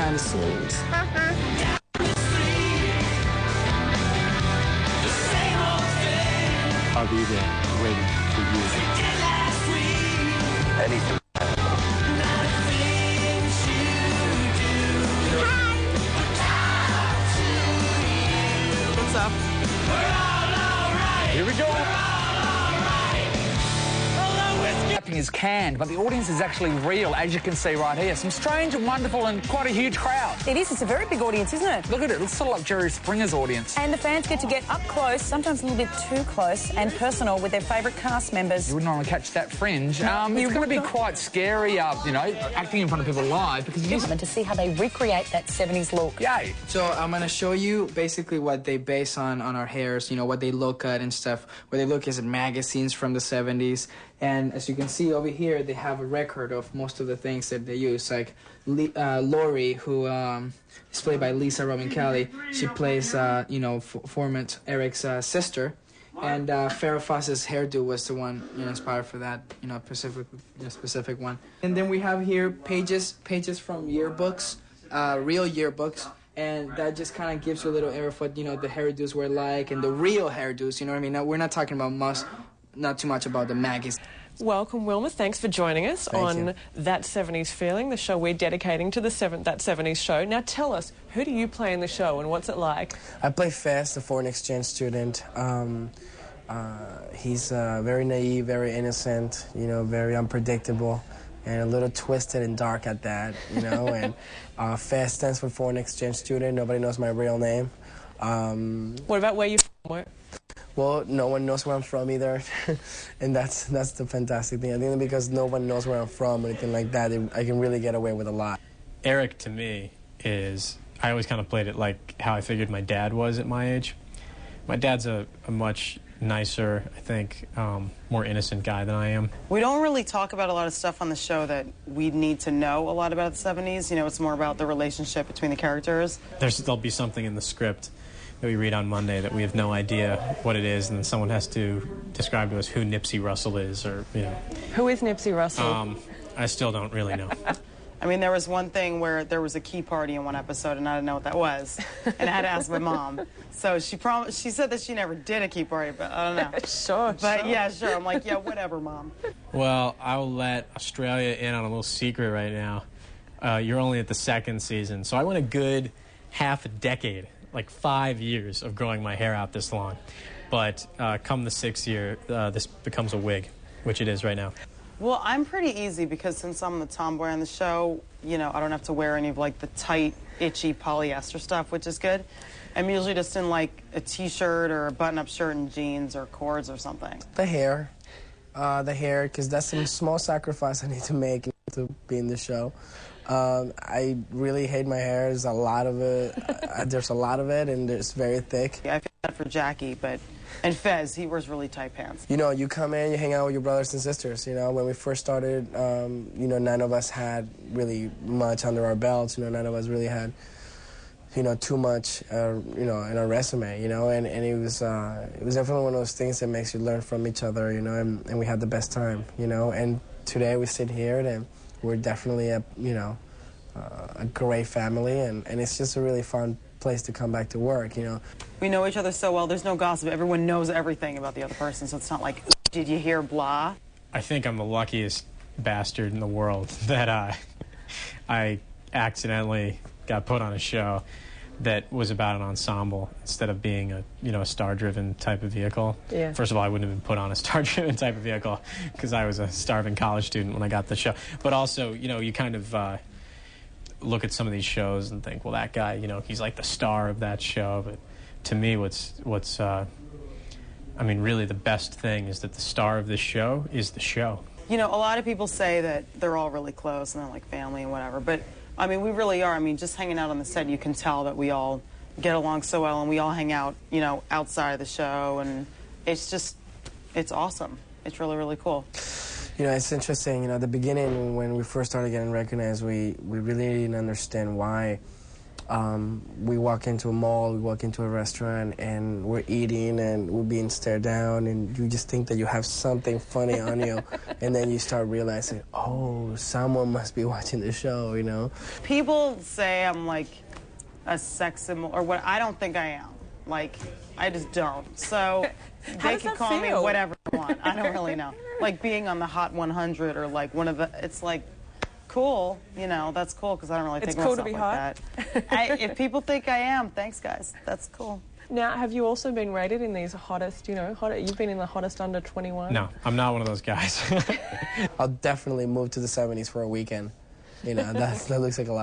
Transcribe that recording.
behind the scenes. I'll be there waiting for you. Anything. What's up? Here we go. Acting is canned, but the audience is actually real, as you can see right here. Some strange and wonderful and quite a huge crowd. It is. It's a very big audience, isn't it? Look at it. It's sort of like Jerry Springer's audience. And the fans get to get up close, sometimes a little bit too close, and personal with their favourite cast members. You wouldn't want to catch that fringe. It's going to be quite scary, you know, acting in front of people live because you To see how they recreate that 70s look. Yay. So I'm going to show you basically what they base on our hairs, you know, what they look at and stuff. What they look is at magazines from the 70s. And as you can see over here, they have a record of most of the things that they use. Like Lori, who is played by Lisa Robin Kelly, she plays, you know, Formant, Eric's sister. And Farrah Fawcett's hairdo was the one, you know, inspired for that, you know, specific one. And then we have here pages from yearbooks, real yearbooks. And that just kind of gives you a little air of what, you know, the hairdos were like and the real hairdos, you know what I mean? Now, we're not talking about not too much about the magazine. Welcome, Wilma. Thanks for joining us on That 70s Feeling, the show we're dedicating to That 70s show. Now tell us, who do you play in the show and what's it like? I play Fez, a foreign exchange student. He's very naive, very innocent, you know, very unpredictable, and a little twisted and dark at that, you know. And Fez stands for foreign exchange student. Nobody knows my real name. What about where you're from? Well, no one knows where I'm from either, and that's the fantastic thing. I think because no one knows where I'm from or anything like that, I can really get away with a lot. Eric, to me, is... I always kind of played it like how I figured my dad was at my age. My dad's a much nicer, I think, more innocent guy than I am. We don't really talk about a lot of stuff on the show that we need to know a lot about the 70s. You know, it's more about the relationship between the characters. There'll be something in the script that we read on Monday that we have no idea what it is, and then someone has to describe to us who Nipsey Russell is, or, you know. Who is Nipsey Russell? I still don't really know. I mean, there was one thing where there was a key party in one episode, and I didn't know what that was, and I had to ask my mom. So she said that she never did a key party, but I don't know. Sure. Yeah, sure. I'm like, yeah, whatever, Mom. Well, I will let Australia in on a little secret right now. You're only at the second season, so I went a good half a decade, like 5 years of growing my hair out this long. But come the 6th year, this becomes a wig, which it is right now. Well, I'm pretty easy because since I'm the tomboy on the show, you know, I don't have to wear any of, like, the tight, itchy polyester stuff, which is good. I'm usually just in, like, a T-shirt or a button-up shirt and jeans or cords or something. The hair, because that's some small sacrifice I need to make to be in the show. I really hate my hair. There's a lot of it. There's a lot of it, and it's very thick. Yeah, I feel bad for Jackie, and Fez, he wears really tight pants. You know, you come in, you hang out with your brothers and sisters. You know, when we first started, you know, none of us had really much under our belts. You know, none of us really had, you know, too much, you know, in our resume. You know, and it was definitely one of those things that makes you learn from each other. You know, and we had the best time. You know, and today we sit here and we're definitely a great family, and it's just a really fun place to come back to work, you know. We know each other so well, there's no gossip. Everyone knows everything about the other person, so it's not like, did you hear blah? I think I'm the luckiest bastard in the world that I accidentally got put on a show that was about an ensemble instead of being a star-driven type of vehicle. Yeah. First of all, I wouldn't have been put on a star-driven type of vehicle because I was a starving college student when I got the show. But also, you know, you kind of look at some of these shows and think, well, that guy, you know, he's like the star of that show. But to me, I mean, really the best thing is that the star of this show is the show. You know, a lot of people say that they're all really close and they're like family and whatever, but I mean, we really are. I mean, just hanging out on the set, you can tell that we all get along so well, and we all hang out, you know, outside of the show, and it's awesome. It's really, really cool. You know, it's interesting. You know, at the beginning, when we first started getting recognized, we really didn't understand why we walk into a mall, we walk into a restaurant, and we're eating, and we're being stared down, and you just think that you have something funny on you, and then you start realizing, oh, someone must be watching the show, you know? People say I'm like a sex symbol, or what. I don't think I am. Like, I just don't. So they can call me whatever they want. I don't really know. Like being on the Hot 100 or like one of the, it's like cool, you know, that's cool because I don't really think myself like that. If people think I am, thanks guys, that's cool. Now, have you also been rated in these hottest, you know, you've been in the hottest under 21? No, I'm not one of those guys. I'll definitely move to the 70s for a weekend. You know, that looks like a lot.